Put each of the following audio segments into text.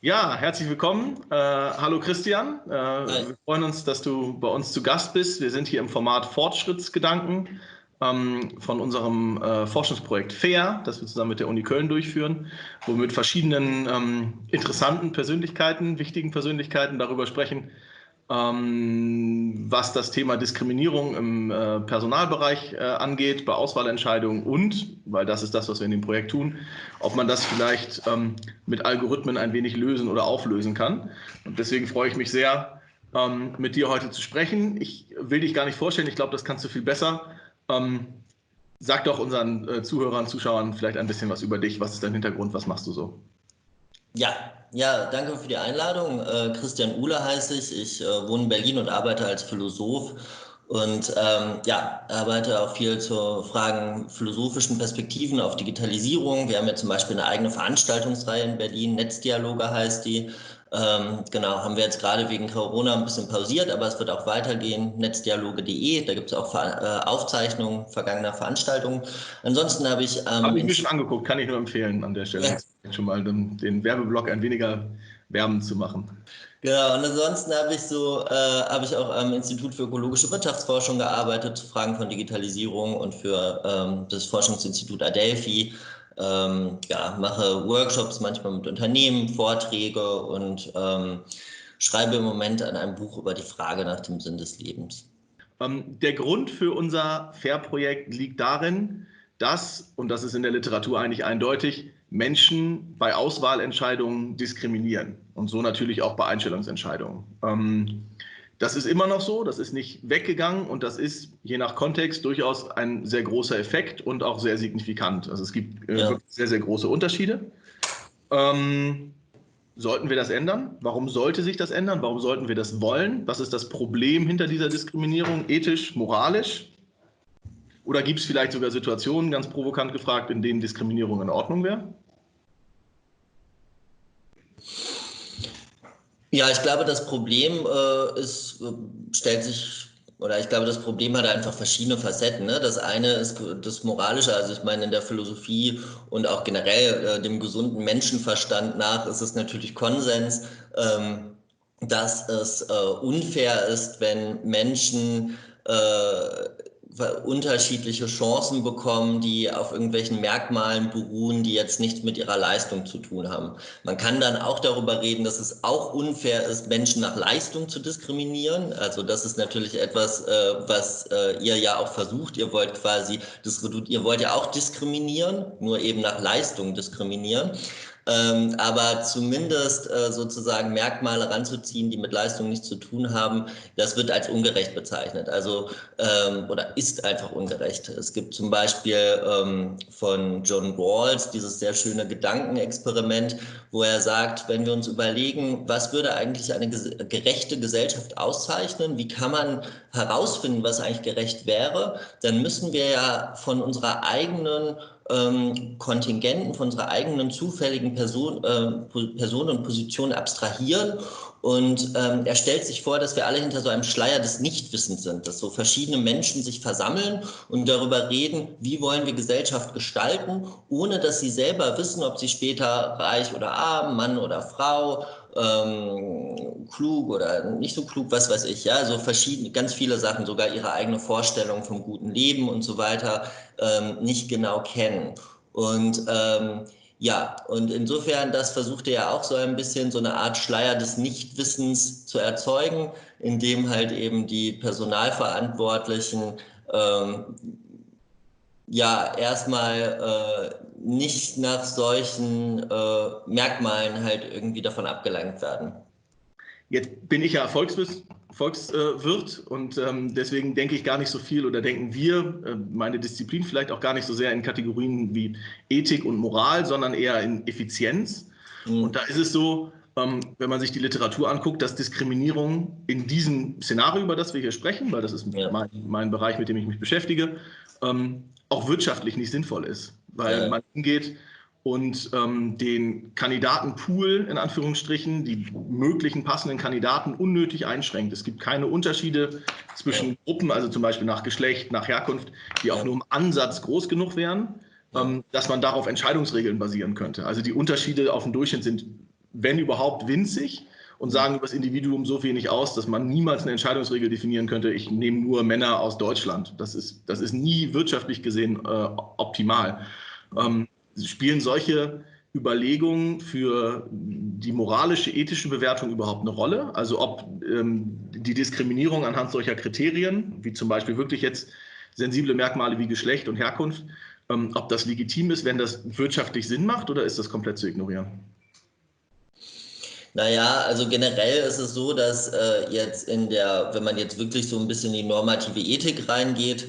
Ja, herzlich willkommen. Hallo Christian. Hi. Wir freuen uns, dass du bei uns zu Gast bist. Wir sind hier im Format Fortschrittsgedanken von unserem Forschungsprojekt FAIR, das wir zusammen mit der Uni Köln durchführen, wo wir mit verschiedenen interessanten Persönlichkeiten, wichtigen Persönlichkeiten darüber sprechen, was das Thema Diskriminierung im Personalbereich angeht, bei Auswahlentscheidungen und, weil das ist das, was wir in dem Projekt tun, ob man das vielleicht mit Algorithmen ein wenig lösen oder auflösen kann. Und deswegen freue ich mich sehr, mit dir heute zu sprechen. Ich will dich gar nicht vorstellen, ich glaube, das kannst du viel besser. Sag doch unseren Zuhörern, Zuschauern vielleicht ein bisschen was über dich. Was ist dein Hintergrund? Was machst du so? Ja, danke für die Einladung. Christian Uhle heiße ich. Ich wohne in Berlin und arbeite als Philosoph und arbeite auch viel zu Fragen philosophischen Perspektiven auf Digitalisierung. Wir haben ja zum Beispiel eine eigene Veranstaltungsreihe in Berlin, Netzdialoge heißt die. Genau, haben wir jetzt gerade wegen Corona ein bisschen pausiert, aber es wird auch weitergehen, netzdialoge.de, da gibt es auch Aufzeichnungen vergangener Veranstaltungen. Ansonsten habe ich... Habe ich mir schon angeguckt, kann ich nur empfehlen an der Stelle. Schon mal den Werbeblock ein weniger werbend zu machen. Genau, und ansonsten habe ich auch am Institut für ökologische Wirtschaftsforschung gearbeitet, zu Fragen von Digitalisierung und für das Forschungsinstitut Adelphi. Mache Workshops manchmal mit Unternehmen, Vorträge und schreibe im Moment an einem Buch über die Frage nach dem Sinn des Lebens. Der Grund für unser FAIR-Projekt liegt darin, dass, und das ist in der Literatur eigentlich eindeutig, Menschen bei Auswahlentscheidungen diskriminieren und so natürlich auch bei Einstellungsentscheidungen. Das ist immer noch so, das ist nicht weggegangen und das ist je nach Kontext durchaus ein sehr großer Effekt und auch sehr signifikant. Also es gibt wirklich sehr, sehr große Unterschiede. Sollten wir das ändern? Warum sollte sich das ändern? Warum sollten wir das wollen? Was ist das Problem hinter dieser Diskriminierung? Ethisch, moralisch? Oder gibt es vielleicht sogar Situationen, ganz provokant gefragt, in denen Diskriminierung in Ordnung wäre? Ja, ich glaube, das Problem ich glaube, das Problem hat einfach verschiedene Facetten. Ne? Das eine ist das Moralische, also ich meine, in der Philosophie und auch generell dem gesunden Menschenverstand nach ist es natürlich Konsens, dass es unfair ist, wenn Menschen unterschiedliche Chancen bekommen, die auf irgendwelchen Merkmalen beruhen, die jetzt nichts mit ihrer Leistung zu tun haben. Man kann dann auch darüber reden, dass es auch unfair ist, Menschen nach Leistung zu diskriminieren. Also das ist natürlich etwas, was ihr ja auch versucht. Ihr wollt ja auch diskriminieren, nur eben nach Leistung diskriminieren. Aber zumindest sozusagen Merkmale ranzuziehen, die mit Leistung nichts zu tun haben, das wird als ungerecht bezeichnet, oder ist einfach ungerecht. Es gibt zum Beispiel von John Rawls dieses sehr schöne Gedankenexperiment, wo er sagt, wenn wir uns überlegen, was würde eigentlich eine gerechte Gesellschaft auszeichnen, wie kann man herausfinden, was eigentlich gerecht wäre, dann müssen wir ja von unserer eigenen Kontingenten, von unserer eigenen zufälligen Person und Position abstrahieren. Und er stellt sich vor, dass wir alle hinter so einem Schleier des Nichtwissens sind, dass so verschiedene Menschen sich versammeln und darüber reden, wie wollen wir Gesellschaft gestalten, ohne dass sie selber wissen, ob sie später reich oder arm, Mann oder Frau, klug oder nicht so klug, was weiß ich, ja, so verschiedene, ganz viele Sachen, sogar ihre eigene Vorstellung vom guten Leben und so weiter, nicht genau kennen. Und und insofern, das versucht er ja auch so ein bisschen so eine Art Schleier des Nichtwissens zu erzeugen, indem halt eben die Personalverantwortlichen erstmal nicht nach solchen Merkmalen halt irgendwie davon abgelenkt werden. Jetzt bin ich ja Volkswirt und deswegen denke ich gar nicht so viel oder denken wir, meine Disziplin vielleicht auch gar nicht so sehr in Kategorien wie Ethik und Moral, sondern eher in Effizienz. Und da ist es so, wenn man sich die Literatur anguckt, dass Diskriminierung in diesem Szenario, über das wir hier sprechen, weil das ist mein Bereich, mit dem ich mich beschäftige, auch wirtschaftlich nicht sinnvoll ist, weil man hingeht und den Kandidatenpool, in Anführungsstrichen, die möglichen passenden Kandidaten unnötig einschränkt. Es gibt keine Unterschiede zwischen Gruppen, also zum Beispiel nach Geschlecht, nach Herkunft, die auch nur im Ansatz groß genug wären, dass man darauf Entscheidungsregeln basieren könnte. Also die Unterschiede auf den Durchschnitt sind wenn überhaupt, winzig und sagen über das Individuum so wenig aus, dass man niemals eine Entscheidungsregel definieren könnte, ich nehme nur Männer aus Deutschland. Das ist nie wirtschaftlich gesehen optimal. Spielen solche Überlegungen für die moralische, ethische Bewertung überhaupt eine Rolle? Also ob die Diskriminierung anhand solcher Kriterien, wie zum Beispiel wirklich jetzt sensible Merkmale wie Geschlecht und Herkunft, ob das legitim ist, wenn das wirtschaftlich Sinn macht, oder ist das komplett zu ignorieren? Naja, also generell ist es so, dass jetzt wenn man jetzt wirklich so ein bisschen in die normative Ethik reingeht,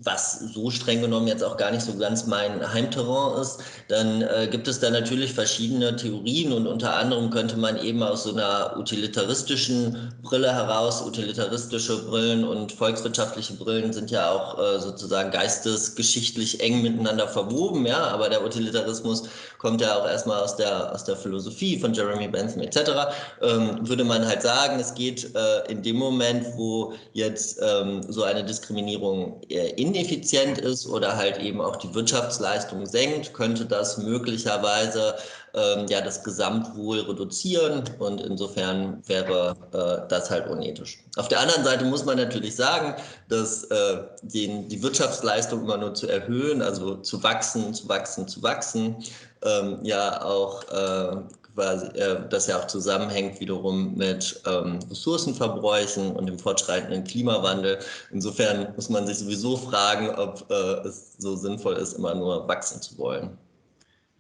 was so streng genommen jetzt auch gar nicht so ganz mein Heimterrain ist, dann gibt es da natürlich verschiedene Theorien und unter anderem könnte man eben aus so einer utilitaristischen Brille heraus, utilitaristische Brillen und volkswirtschaftliche Brillen sind ja auch sozusagen geistesgeschichtlich eng miteinander verwoben, ja, aber der Utilitarismus kommt ja auch erstmal aus der Philosophie von Jeremy Bentham etc., würde man halt sagen, es geht in dem Moment, wo jetzt so eine Diskriminierung ineffizient ist oder halt eben auch die Wirtschaftsleistung senkt, könnte das möglicherweise ja das Gesamtwohl reduzieren und insofern wäre das halt unethisch. Auf der anderen Seite muss man natürlich sagen, dass die Wirtschaftsleistung immer nur zu erhöhen, also zu wachsen, ja auch quasi, das ja auch zusammenhängt wiederum mit Ressourcenverbräuchen und dem fortschreitenden Klimawandel. Insofern muss man sich sowieso fragen, ob es so sinnvoll ist, immer nur wachsen zu wollen.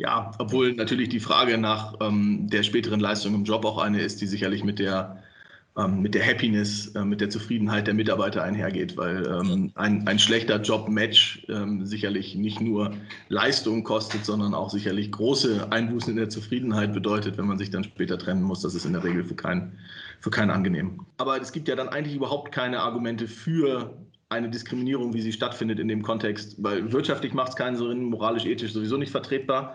Ja, obwohl natürlich die Frage nach der späteren Leistung im Job auch eine ist, die sicherlich mit der Happiness, mit der Zufriedenheit der Mitarbeiter einhergeht, weil ein schlechter Job-Match sicherlich nicht nur Leistung kostet, sondern auch sicherlich große Einbußen in der Zufriedenheit bedeutet, wenn man sich dann später trennen muss. Das ist in der Regel für keinen angenehm. Aber es gibt ja dann eigentlich überhaupt keine Argumente für eine Diskriminierung, wie sie stattfindet in dem Kontext, weil wirtschaftlich macht es keinen Sinn, moralisch, ethisch sowieso nicht vertretbar.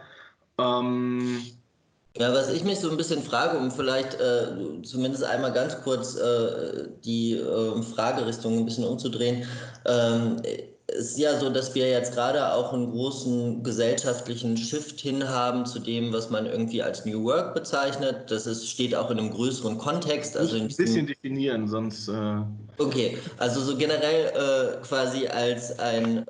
Ja, was ich mich so ein bisschen frage, um vielleicht zumindest einmal ganz kurz die Fragerichtung ein bisschen umzudrehen, ist ja so, dass wir jetzt gerade auch einen großen gesellschaftlichen Shift hinhaben zu dem, was man irgendwie als New Work bezeichnet. Steht auch in einem größeren Kontext. Also ein bisschen definieren, sonst... Okay, also so generell quasi als ein...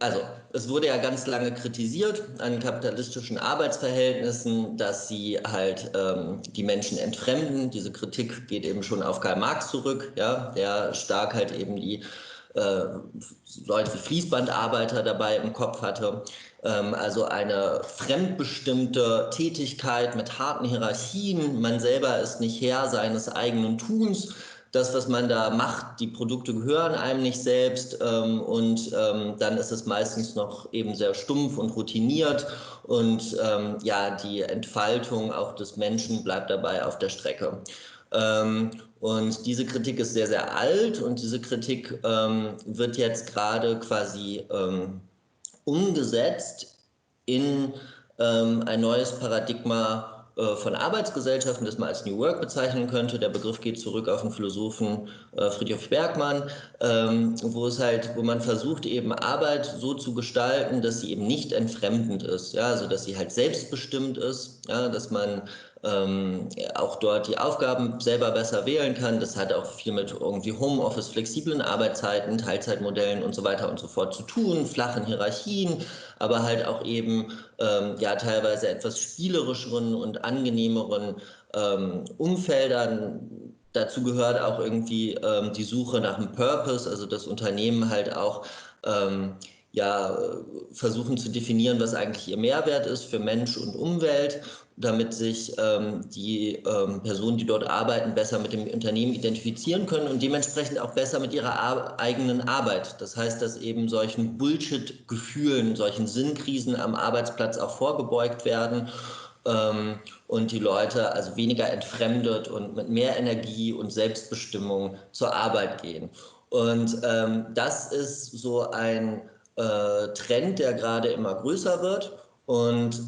Also, es wurde ja ganz lange kritisiert an kapitalistischen Arbeitsverhältnissen, dass sie halt die Menschen entfremden. Diese Kritik geht eben schon auf Karl Marx zurück, ja, der stark halt eben die Leute wie Fließbandarbeiter dabei im Kopf hatte. Also eine fremdbestimmte Tätigkeit mit harten Hierarchien. Man selber ist nicht Herr seines eigenen Tuns. Das, was man da macht, die Produkte gehören einem nicht selbst und dann ist es meistens noch eben sehr stumpf und routiniert und ja, die Entfaltung auch des Menschen bleibt dabei auf der Strecke. Und diese Kritik ist sehr, sehr alt und diese Kritik wird jetzt gerade quasi umgesetzt in ein neues Paradigma von Arbeitsgesellschaften, das man als New Work bezeichnen könnte. Der Begriff geht zurück auf den Philosophen Friedrich Bergmann, wo man versucht, eben Arbeit so zu gestalten, dass sie eben nicht entfremdend ist, ja, also dass sie halt selbstbestimmt ist, ja, dass man auch dort die Aufgaben selber besser wählen kann. Das hat auch viel mit irgendwie Homeoffice, flexiblen Arbeitszeiten, Teilzeitmodellen und so weiter und so fort zu tun, flachen Hierarchien, aber halt auch eben ja teilweise etwas spielerischeren und angenehmeren Umfeldern. Dazu gehört auch irgendwie die Suche nach einem Purpose, also das Unternehmen halt auch ja, versuchen zu definieren, was eigentlich ihr Mehrwert ist für Mensch und Umwelt, damit sich die Personen, die dort arbeiten, besser mit dem Unternehmen identifizieren können und dementsprechend auch besser mit ihrer eigenen Arbeit. Das heißt, dass eben solchen Bullshit-Gefühlen, solchen Sinnkrisen am Arbeitsplatz auch vorgebeugt werden und die Leute also weniger entfremdet und mit mehr Energie und Selbstbestimmung zur Arbeit gehen. Und das ist so ein Trend, der gerade immer größer wird. Und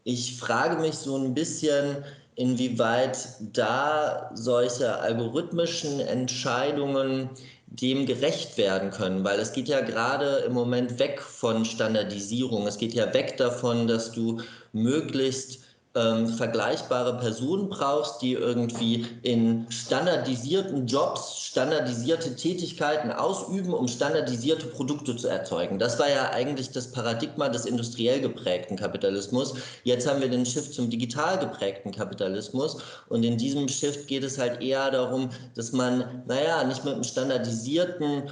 ich frage mich so ein bisschen, inwieweit da solche algorithmischen Entscheidungen dem gerecht werden können, weil es geht ja gerade im Moment weg von Standardisierung. Es geht ja weg davon, dass du möglichst vergleichbare Personen brauchst, die irgendwie in standardisierten Jobs standardisierte Tätigkeiten ausüben, um standardisierte Produkte zu erzeugen. Das war ja eigentlich das Paradigma des industriell geprägten Kapitalismus. Jetzt haben wir den Shift zum digital geprägten Kapitalismus und in diesem Shift geht es halt eher darum, dass man, naja, nicht mit einem standardisierten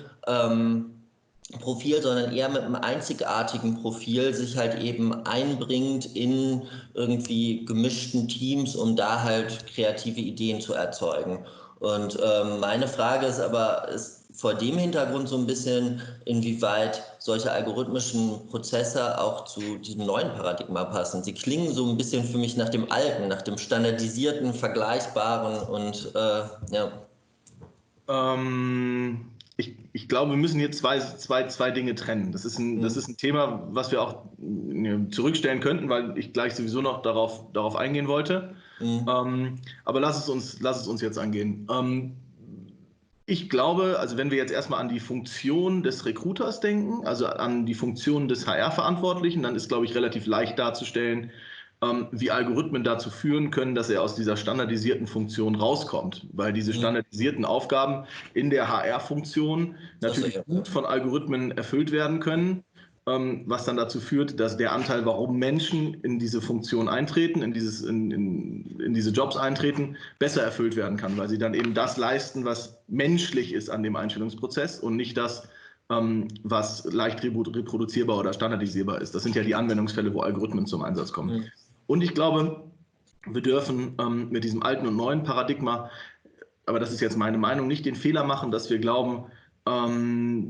Profil, sondern eher mit einem einzigartigen Profil sich halt eben einbringt in irgendwie gemischten Teams, um da halt kreative Ideen zu erzeugen. Und meine Frage ist aber, ist vor dem Hintergrund so ein bisschen, inwieweit solche algorithmischen Prozesse auch zu diesem neuen Paradigma passen. Sie klingen so ein bisschen für mich nach dem alten, nach dem standardisierten, vergleichbaren und ja. Ich glaube, wir müssen hier zwei Dinge trennen. Das ist ein Thema, was wir auch zurückstellen könnten, weil ich gleich sowieso noch darauf eingehen wollte. Aber lass es uns jetzt angehen. Ich glaube, also wenn wir jetzt erstmal an die Funktion des Recruiters denken, also an die Funktion des HR-Verantwortlichen, dann ist, glaube ich, relativ leicht darzustellen, wie Algorithmen dazu führen können, dass er aus dieser standardisierten Funktion rauskommt, weil diese standardisierten Aufgaben in der HR-Funktion natürlich gut von Algorithmen erfüllt werden können, was dann dazu führt, dass der Anteil, warum Menschen in diese Funktion eintreten, in diese Jobs eintreten, besser erfüllt werden kann, weil sie dann eben das leisten, was menschlich ist an dem Einstellungsprozess und nicht das, was leicht reproduzierbar oder standardisierbar ist. Das sind ja die Anwendungsfälle, wo Algorithmen zum Einsatz kommen. Und ich glaube, wir dürfen mit diesem alten und neuen Paradigma, aber das ist jetzt meine Meinung, nicht den Fehler machen, dass wir glauben,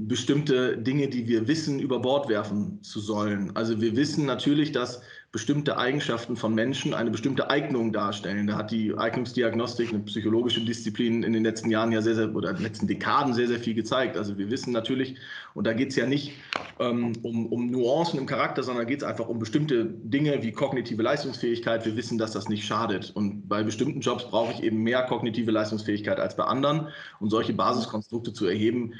bestimmte Dinge, die wir wissen, über Bord werfen zu sollen. Also wir wissen natürlich, dass bestimmte Eigenschaften von Menschen eine bestimmte Eignung darstellen. Da hat die Eignungsdiagnostik, eine psychologische Disziplin, in den letzten Jahren ja oder in den letzten Dekaden sehr viel gezeigt. Also wir wissen natürlich, und da geht es ja nicht um Nuancen im Charakter, sondern geht es einfach um bestimmte Dinge wie kognitive Leistungsfähigkeit. Wir wissen, dass das nicht schadet. Und bei bestimmten Jobs brauche ich eben mehr kognitive Leistungsfähigkeit als bei anderen. Und solche Basiskonstrukte zu erheben,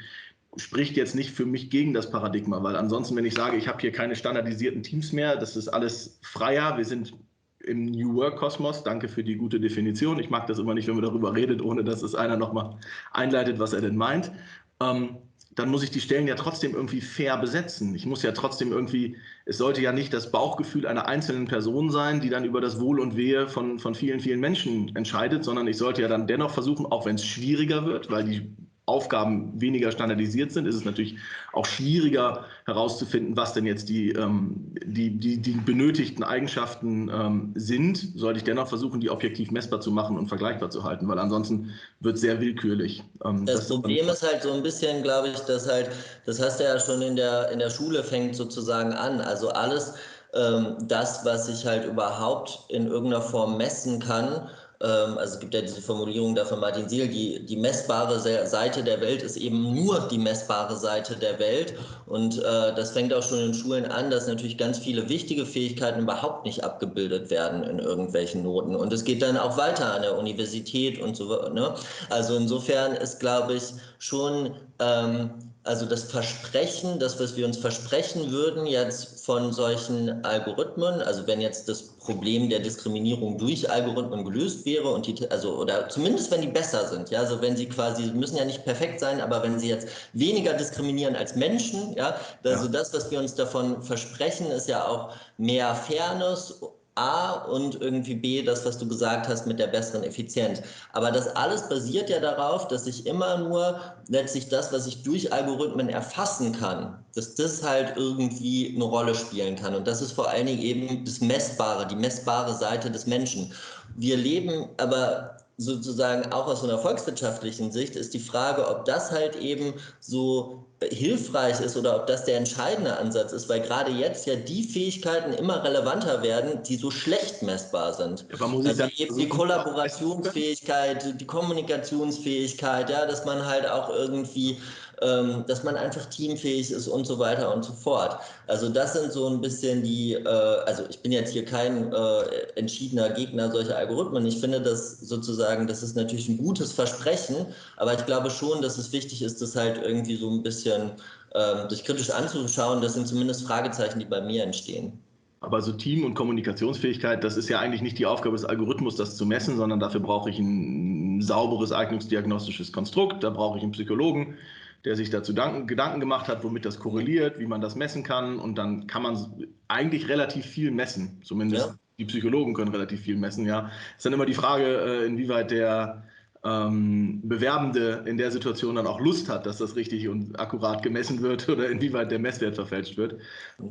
spricht jetzt nicht für mich gegen das Paradigma, weil ansonsten, wenn ich sage, ich habe hier keine standardisierten Teams mehr, das ist alles freier, wir sind im New Work-Kosmos, danke für die gute Definition, ich mag das immer nicht, wenn man darüber redet, ohne dass es einer nochmal einleitet, was er denn meint, dann muss ich die Stellen ja trotzdem irgendwie fair besetzen. Ich muss ja trotzdem irgendwie, es sollte ja nicht das Bauchgefühl einer einzelnen Person sein, die dann über das Wohl und Wehe von vielen Menschen entscheidet, sondern ich sollte ja dann dennoch versuchen, auch wenn es schwieriger wird, weil die Aufgaben weniger standardisiert sind, ist es natürlich auch schwieriger herauszufinden, was denn jetzt die benötigten Eigenschaften sind, sollte ich dennoch versuchen, die objektiv messbar zu machen und vergleichbar zu halten, weil ansonsten wird es sehr willkürlich. Das Problem ist halt so ein bisschen, glaube ich, dass halt, das hast du ja schon in der Schule fängt sozusagen an, also alles das, was ich halt überhaupt in irgendeiner Form messen kann. Also es gibt ja diese Formulierung da von Martin Siel, die messbare Seite der Welt ist eben nur die messbare Seite der Welt. Und das fängt auch schon in Schulen an, dass natürlich ganz viele wichtige Fähigkeiten überhaupt nicht abgebildet werden in irgendwelchen Noten. Und es geht dann auch weiter an der Universität und so. Ne? Also insofern ist, glaube ich, schon also das Versprechen, das, was wir uns versprechen würden jetzt von solchen Algorithmen, also wenn jetzt das Problem der Diskriminierung durch Algorithmen gelöst wäre und oder zumindest wenn die besser sind, ja, also wenn sie quasi, müssen ja nicht perfekt sein, aber wenn sie jetzt weniger diskriminieren als Menschen, ja, also das, was wir uns davon versprechen, ist ja auch mehr Fairness, A, und irgendwie B, das, was du gesagt hast mit der besseren Effizienz. Aber das alles basiert ja darauf, dass ich immer nur letztlich das, was ich durch Algorithmen erfassen kann, dass das halt irgendwie eine Rolle spielen kann. Und das ist vor allen Dingen eben das Messbare, die messbare Seite des Menschen. Wir leben aber sozusagen auch aus so einer volkswirtschaftlichen Sicht ist die Frage, ob das halt eben so hilfreich ist oder ob das der entscheidende Ansatz ist, weil gerade jetzt ja die Fähigkeiten immer relevanter werden, die so schlecht messbar sind. Also eben die Kollaborationsfähigkeit, die Kommunikationsfähigkeit, ja, dass man halt auch irgendwie dass man einfach teamfähig ist und so weiter und so fort. Also das sind so ein bisschen also ich bin jetzt hier kein entschiedener Gegner solcher Algorithmen. Ich finde das sozusagen, das ist natürlich ein gutes Versprechen, aber ich glaube schon, dass es wichtig ist, das halt irgendwie so ein bisschen sich kritisch anzuschauen. Das sind zumindest Fragezeichen, die bei mir entstehen. Aber so Team- und Kommunikationsfähigkeit, das ist ja eigentlich nicht die Aufgabe des Algorithmus, das zu messen, sondern dafür brauche ich ein sauberes eignungsdiagnostisches Konstrukt, da brauche ich einen Psychologen, der sich dazu Gedanken gemacht hat, womit das korreliert, wie man das messen kann, und dann kann man eigentlich relativ viel messen, zumindest Ja. die Psychologen können relativ viel messen, ja. Ist dann immer die Frage, inwieweit der Bewerbende in der Situation dann auch Lust hat, dass das richtig und akkurat gemessen wird oder inwieweit der Messwert verfälscht wird.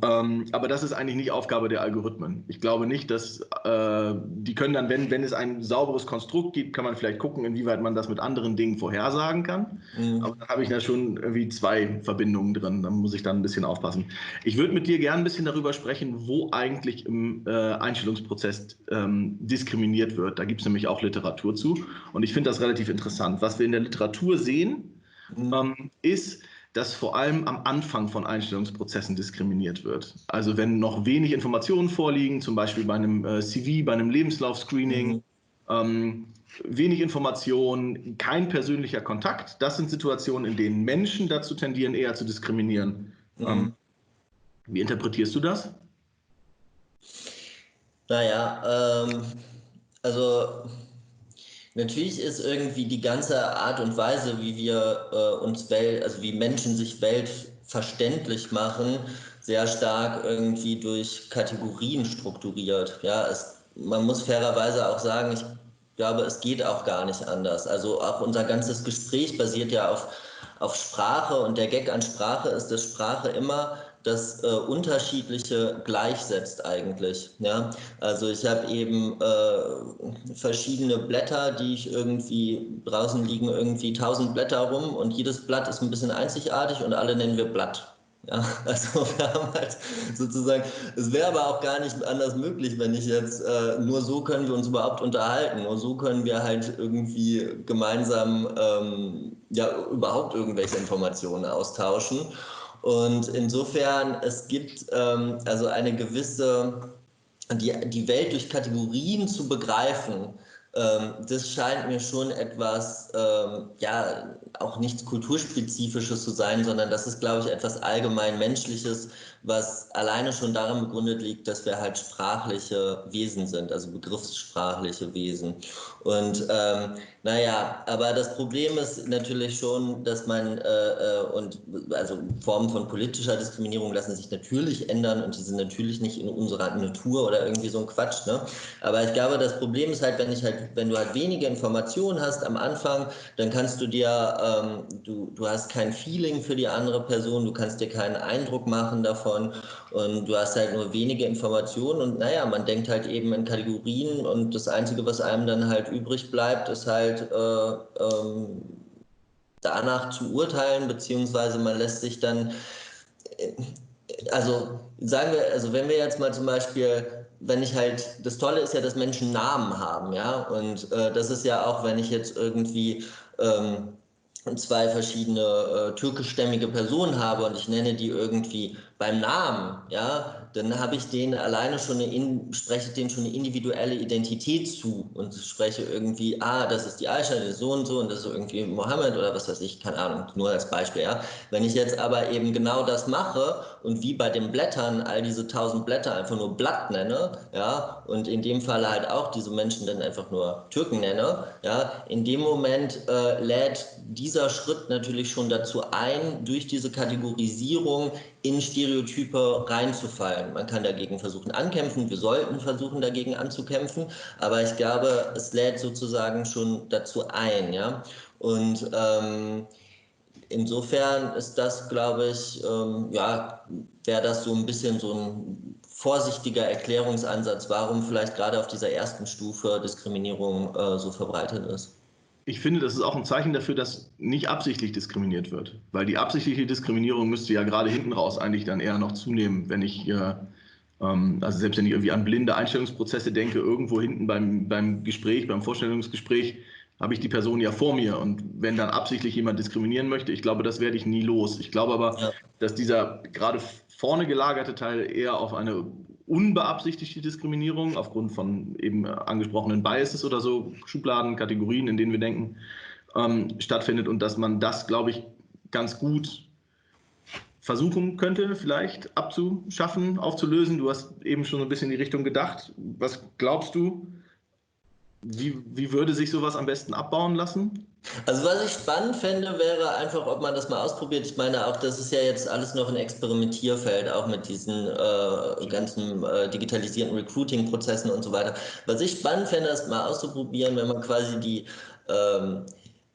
Aber das ist eigentlich nicht Aufgabe der Algorithmen. Ich glaube nicht, dass die können dann, wenn es ein sauberes Konstrukt gibt, kann man vielleicht gucken, inwieweit man das mit anderen Dingen vorhersagen kann. Aber dann habe ich da schon irgendwie zwei Verbindungen drin. Da muss ich dann ein bisschen aufpassen. Ich würde mit dir gerne ein bisschen darüber sprechen, wo eigentlich im Einstellungsprozess diskriminiert wird. Da gibt es nämlich auch Literatur zu. Und ich finde das relativ interessant. Was wir in der Literatur sehen, ist, dass vor allem am Anfang von Einstellungsprozessen diskriminiert wird. Also wenn noch wenig Informationen vorliegen, zum Beispiel bei einem CV, bei einem Lebenslauf-Screening, wenig Informationen, kein persönlicher Kontakt. Das sind Situationen, in denen Menschen dazu tendieren, eher zu diskriminieren. Wie interpretierst du das? Naja, also natürlich ist irgendwie die ganze Art und Weise, wie wir also wie Menschen sich Welt verständlich machen, sehr stark irgendwie durch Kategorien strukturiert. Ja, man muss fairerweise auch sagen, ich glaube, es geht auch gar nicht anders. Also auch unser ganzes Gespräch basiert ja auf Sprache, und der Gag an Sprache ist, dass Sprache immer das Unterschiedliche gleichsetzt eigentlich. Ja? Also ich habe eben verschiedene Blätter, die ich irgendwie, draußen liegen irgendwie 1000 Blätter rum, und jedes Blatt ist ein bisschen einzigartig und alle nennen wir Blatt. Ja, also wir haben halt sozusagen, es wäre aber auch gar nicht anders möglich, wenn ich jetzt, nur so können wir uns überhaupt unterhalten, nur so können wir halt irgendwie gemeinsam ja überhaupt irgendwelche Informationen austauschen. Und insofern, es gibt also eine gewisse, die Welt durch Kategorien zu begreifen, das scheint mir schon etwas, ja, auch nichts Kulturspezifisches zu sein, sondern das ist, glaube ich, etwas allgemein Menschliches, was alleine schon darin begründet liegt, dass wir halt sprachliche Wesen sind, also begriffssprachliche Wesen. Und naja, aber das Problem ist natürlich schon, dass man, also Formen von politischer Diskriminierung lassen sich natürlich ändern, und die sind natürlich nicht in unserer Natur oder irgendwie so ein Quatsch, ne? Aber ich glaube, das Problem ist halt, wenn du halt wenige Informationen hast am Anfang, dann kannst du dir, du hast kein Feeling für die andere Person, du kannst dir keinen Eindruck machen davon, und du hast halt nur wenige Informationen, und naja, man denkt halt eben in Kategorien, und das Einzige, was einem dann halt übrig bleibt, ist halt danach zu urteilen, beziehungsweise man lässt sich dann, also sagen wir, also wenn wir jetzt mal zum Beispiel, wenn ich halt, das Tolle ist ja, dass Menschen Namen haben, ja, und das ist ja auch, wenn ich jetzt irgendwie zwei verschiedene türkischstämmige Personen habe und ich nenne die irgendwie beim Namen, ja, dann habe ich denen alleine schon spreche denen schon eine individuelle Identität zu und spreche irgendwie, das ist die Aisha, das ist so und das ist irgendwie Mohammed oder was weiß ich, keine Ahnung, nur als Beispiel, ja. Wenn ich jetzt aber eben genau das mache und wie bei den Blättern all diese 1000 Blätter einfach nur Blatt nenne, ja, und in dem Fall halt auch diese Menschen dann einfach nur Türken nenne, ja, in dem Moment lädt dieser Schritt natürlich schon dazu ein, durch diese Kategorisierung in Stereotype reinzufallen. Man kann dagegen versuchen ankämpfen, wir sollten versuchen dagegen anzukämpfen, aber ich glaube, es lädt sozusagen schon dazu ein, ja. Und insofern ist das, glaube ich, ja, wäre das so ein bisschen so ein vorsichtiger Erklärungsansatz, warum vielleicht gerade auf dieser ersten Stufe Diskriminierung so verbreitet ist. Ich finde, das ist auch ein Zeichen dafür, dass nicht absichtlich diskriminiert wird. Weil die absichtliche Diskriminierung müsste ja gerade hinten raus eigentlich dann eher noch zunehmen, wenn ich, also selbst wenn ich irgendwie an blinde Einstellungsprozesse denke, irgendwo hinten beim Gespräch, beim Vorstellungsgespräch, habe ich die Person ja vor mir. Und wenn dann absichtlich jemand diskriminieren möchte, ich glaube, das werde ich nie los. Ich glaube aber, dass dieser gerade vorne gelagerte Teil eher auf eine unbeabsichtigte Diskriminierung aufgrund von eben angesprochenen Biases oder so, Schubladen, Kategorien, in denen wir denken, stattfindet und dass man das, glaube ich, ganz gut versuchen könnte, vielleicht abzuschaffen, aufzulösen. Du hast eben schon ein bisschen in die Richtung gedacht. Was glaubst du, wie würde sich sowas am besten abbauen lassen? Also was ich spannend fände, wäre einfach, ob man das mal ausprobiert. Ich meine auch, das ist ja jetzt alles noch ein Experimentierfeld, auch mit diesen ganzen digitalisierten Recruiting-Prozessen und so weiter. Was ich spannend fände, ist mal auszuprobieren, wenn man quasi die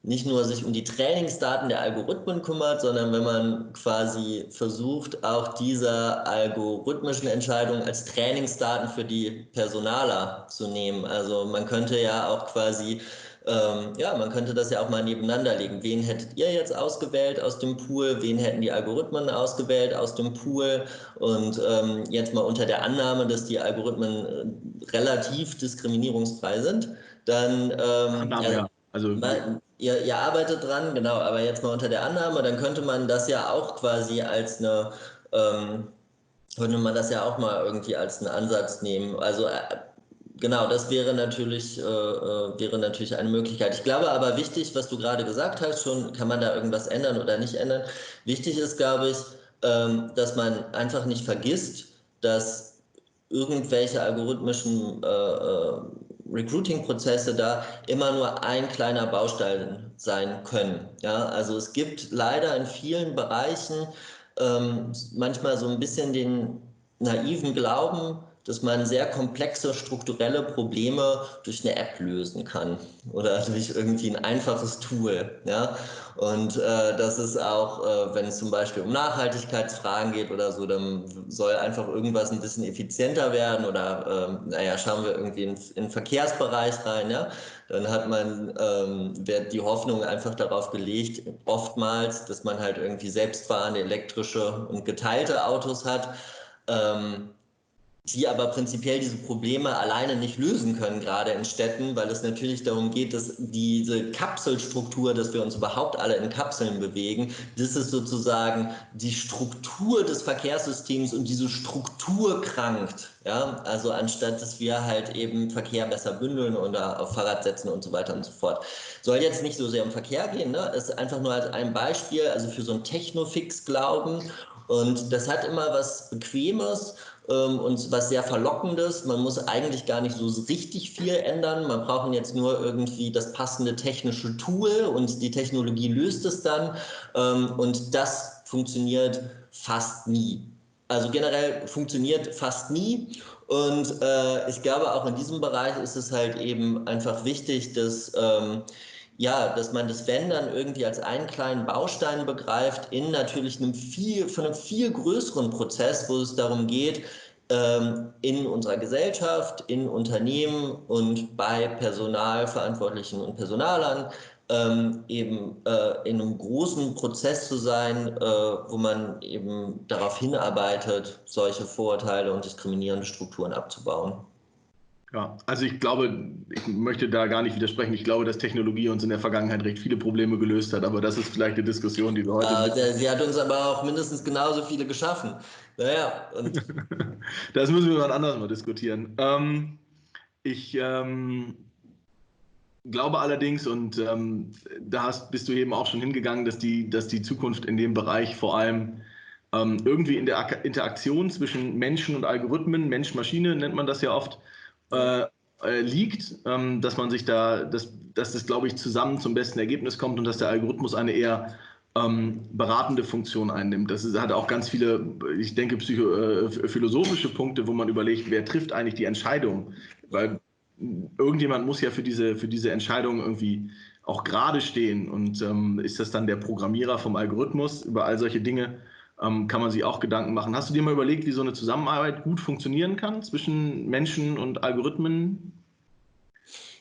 nicht nur sich um die Trainingsdaten der Algorithmen kümmert, sondern wenn man quasi versucht, auch diese algorithmischen Entscheidungen als Trainingsdaten für die Personaler zu nehmen. Also man könnte ja auch quasi ja, man könnte das ja auch mal nebeneinander legen. Wen hättet ihr jetzt ausgewählt aus dem Pool? Wen hätten die Algorithmen ausgewählt aus dem Pool? Und jetzt mal unter der Annahme, dass die Algorithmen relativ diskriminierungsfrei sind, dann Annahme, ja. Also ihr arbeitet dran, genau, aber jetzt mal unter der Annahme, dann könnte man das ja auch quasi als eine könnte man das ja auch mal irgendwie als einen Ansatz nehmen. Also genau, das wäre natürlich eine Möglichkeit. Ich glaube aber wichtig, was du gerade gesagt hast, schon kann man da irgendwas ändern oder nicht ändern. Wichtig ist, glaube ich, dass man einfach nicht vergisst, dass irgendwelche algorithmischen Recruiting-Prozesse da immer nur ein kleiner Baustein sein können. Ja, also es gibt leider in vielen Bereichen manchmal so ein bisschen den naiven Glauben, dass man sehr komplexe strukturelle Probleme durch eine App lösen kann oder durch irgendwie ein einfaches Tool. Ja? Und das ist auch, wenn es zum Beispiel um Nachhaltigkeitsfragen geht oder so, dann soll einfach irgendwas ein bisschen effizienter werden oder naja, schauen wir irgendwie in den Verkehrsbereich rein, ja? Dann hat man wird die Hoffnung einfach darauf gelegt, oftmals, dass man halt irgendwie selbstfahrende elektrische und geteilte Autos hat. Die aber prinzipiell diese Probleme alleine nicht lösen können, gerade in Städten, weil es natürlich darum geht, dass diese Kapselstruktur, dass wir uns überhaupt alle in Kapseln bewegen, das ist sozusagen die Struktur des Verkehrssystems und diese Struktur krankt. Ja? Also anstatt, dass wir halt eben Verkehr besser bündeln oder auf Fahrrad setzen und so weiter und so fort. Soll jetzt nicht so sehr um Verkehr gehen, ne? Das ist einfach nur als ein Beispiel, also für so ein Technofix-Glauben. Und das hat immer was Bequemes und was sehr Verlockendes. Man muss eigentlich gar nicht so richtig viel ändern. Man braucht jetzt nur irgendwie das passende technische Tool und die Technologie löst es dann. Und das funktioniert fast nie. Also generell funktioniert fast nie. Und ich glaube, auch in diesem Bereich ist es halt eben einfach wichtig, dass ja, dass man das Wenn dann irgendwie als einen kleinen Baustein begreift in natürlich von einem viel größeren Prozess, wo es darum geht, in unserer Gesellschaft, in Unternehmen und bei Personalverantwortlichen und Personalern eben in einem großen Prozess zu sein, wo man eben darauf hinarbeitet, solche Vorurteile und diskriminierende Strukturen abzubauen. ja, also ich glaube, ich möchte da gar nicht widersprechen. Ich glaube, dass Technologie uns in der Vergangenheit recht viele Probleme gelöst hat, aber das ist vielleicht eine Diskussion, die wir heute. Sie hat uns aber auch mindestens genauso viele geschaffen. Naja, und das müssen wir mal anders mal diskutieren. Ich glaube allerdings, und bist du eben auch schon hingegangen, dass die Zukunft in dem Bereich vor allem irgendwie in der Interaktion zwischen Menschen und Algorithmen, Mensch-Maschine nennt man das ja oft, liegt, dass man sich dass das, glaube ich, zusammen zum besten Ergebnis kommt und dass der Algorithmus eine eher beratende Funktion einnimmt. Hat auch ganz viele, ich denke, philosophische Punkte, wo man überlegt, wer trifft eigentlich die Entscheidung? Weil irgendjemand muss ja für diese Entscheidung irgendwie auch gerade stehen. Und ist das dann der Programmierer vom Algorithmus? Über all solche Dinge kann man sich auch Gedanken machen. Hast du dir mal überlegt, wie so eine Zusammenarbeit gut funktionieren kann zwischen Menschen und Algorithmen?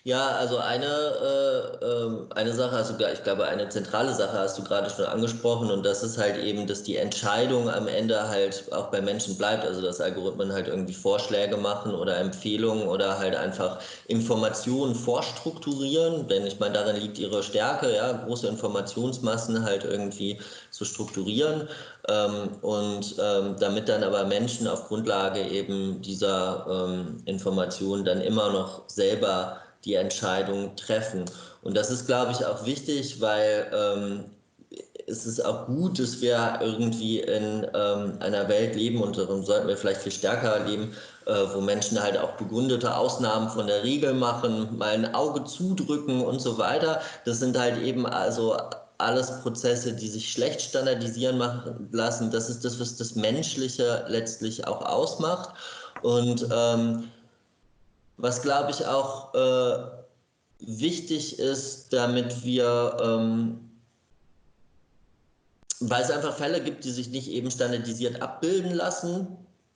Ja, also eine Sache hast du, ich glaube, eine zentrale Sache hast du gerade schon angesprochen, und das ist halt eben, dass die Entscheidung am Ende halt auch bei Menschen bleibt, also dass Algorithmen halt irgendwie Vorschläge machen oder Empfehlungen oder halt einfach Informationen vorstrukturieren, denn ich meine, darin liegt ihre Stärke, ja, große Informationsmassen halt irgendwie zu strukturieren, damit dann aber Menschen auf Grundlage eben dieser Informationen dann immer noch selber die Entscheidung treffen. Und das ist, glaube ich, auch wichtig, weil es ist auch gut, dass wir irgendwie in einer Welt leben, und darum sollten wir vielleicht viel stärker leben, wo Menschen halt auch begründete Ausnahmen von der Regel machen, mal ein Auge zudrücken und so weiter. Das sind halt eben also alles Prozesse, die sich schlecht standardisieren machen lassen. Das ist das, was das Menschliche letztlich auch ausmacht. Und was, glaube ich, auch wichtig ist, damit wir, weil es einfach Fälle gibt, die sich nicht eben standardisiert abbilden lassen,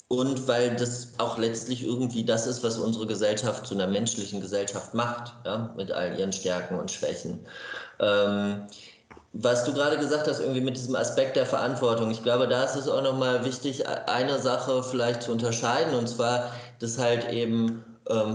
und weil das auch letztlich irgendwie das ist, was unsere Gesellschaft zu einer menschlichen Gesellschaft macht, ja, mit all ihren Stärken und Schwächen. Was du gerade gesagt hast, irgendwie mit diesem Aspekt der Verantwortung, ich glaube, da ist es auch nochmal wichtig, eine Sache vielleicht zu unterscheiden, und zwar, dass halt eben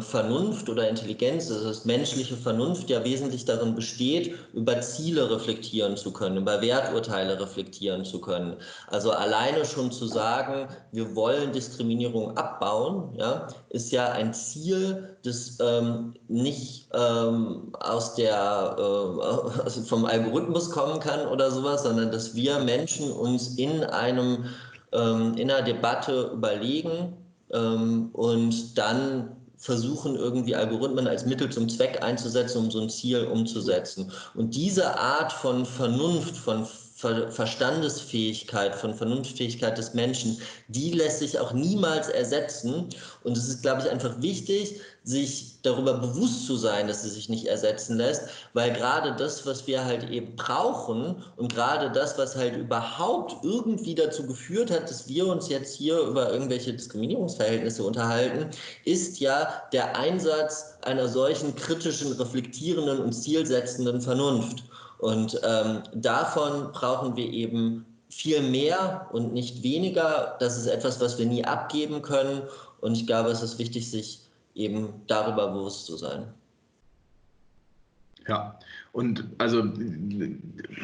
Vernunft oder Intelligenz, das heißt menschliche Vernunft, ja wesentlich darin besteht, über Ziele reflektieren zu können, über Werturteile reflektieren zu können. Also alleine schon zu sagen, wir wollen Diskriminierung abbauen, ja, ist ja ein Ziel, das nicht also vom Algorithmus kommen kann oder sowas, sondern dass wir Menschen uns in einer Debatte überlegen und dann versuchen, irgendwie Algorithmen als Mittel zum Zweck einzusetzen, um so ein Ziel umzusetzen. Und diese Art von Vernunft, von Verstandesfähigkeit, von Vernunftfähigkeit des Menschen, die lässt sich auch niemals ersetzen. Und es ist, glaube ich, einfach wichtig, sich darüber bewusst zu sein, dass sie sich nicht ersetzen lässt, weil gerade das, was wir halt eben brauchen, und gerade das, was halt überhaupt irgendwie dazu geführt hat, dass wir uns jetzt hier über irgendwelche Diskriminierungsverhältnisse unterhalten, ist ja der Einsatz einer solchen kritischen, reflektierenden und zielsetzenden Vernunft. Und davon brauchen wir eben viel mehr und nicht weniger. Das ist etwas, was wir nie abgeben können. Und ich glaube, es ist wichtig, sich eben darüber bewusst zu sein. Ja, und also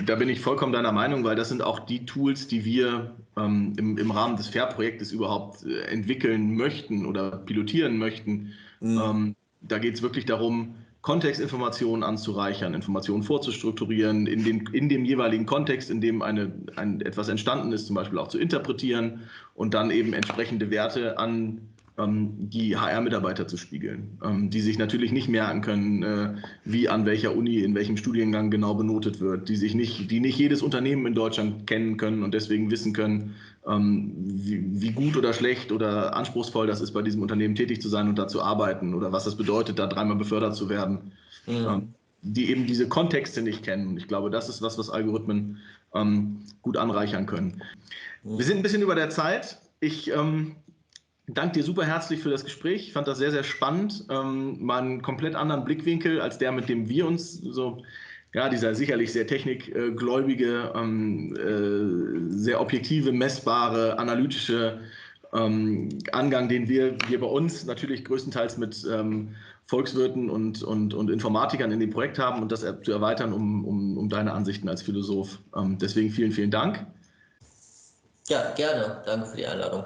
da bin ich vollkommen deiner Meinung, weil das sind auch die Tools, die wir im Rahmen des FAIR-Projektes überhaupt entwickeln möchten oder pilotieren möchten. Da geht es wirklich darum, Kontextinformationen anzureichern, Informationen vorzustrukturieren, in dem jeweiligen Kontext, in dem etwas entstanden ist, zum Beispiel auch zu interpretieren und dann eben entsprechende Werte an die HR-Mitarbeiter zu spiegeln, die sich natürlich nicht merken können, wie an welcher Uni, in welchem Studiengang genau benotet wird, die nicht jedes Unternehmen in Deutschland kennen können und deswegen wissen können, wie gut oder schlecht oder anspruchsvoll das ist, bei diesem Unternehmen tätig zu sein und da zu arbeiten oder was das bedeutet, da dreimal befördert zu werden, die eben diese Kontexte nicht kennen. Ich glaube, das ist was Algorithmen gut anreichern können. Wir sind ein bisschen über der Zeit. Ich danke dir super herzlich für das Gespräch. Ich fand das sehr, sehr spannend. Mal einen komplett anderen Blickwinkel als der, mit dem wir uns so, ja, dieser sicherlich sehr technikgläubige, sehr objektive, messbare, analytische Angang, den wir bei uns natürlich größtenteils mit Volkswirten und Informatikern in dem Projekt haben, und das zu erweitern um deine Ansichten als Philosoph. Deswegen vielen, vielen Dank. Ja, gerne. Danke für die Einladung.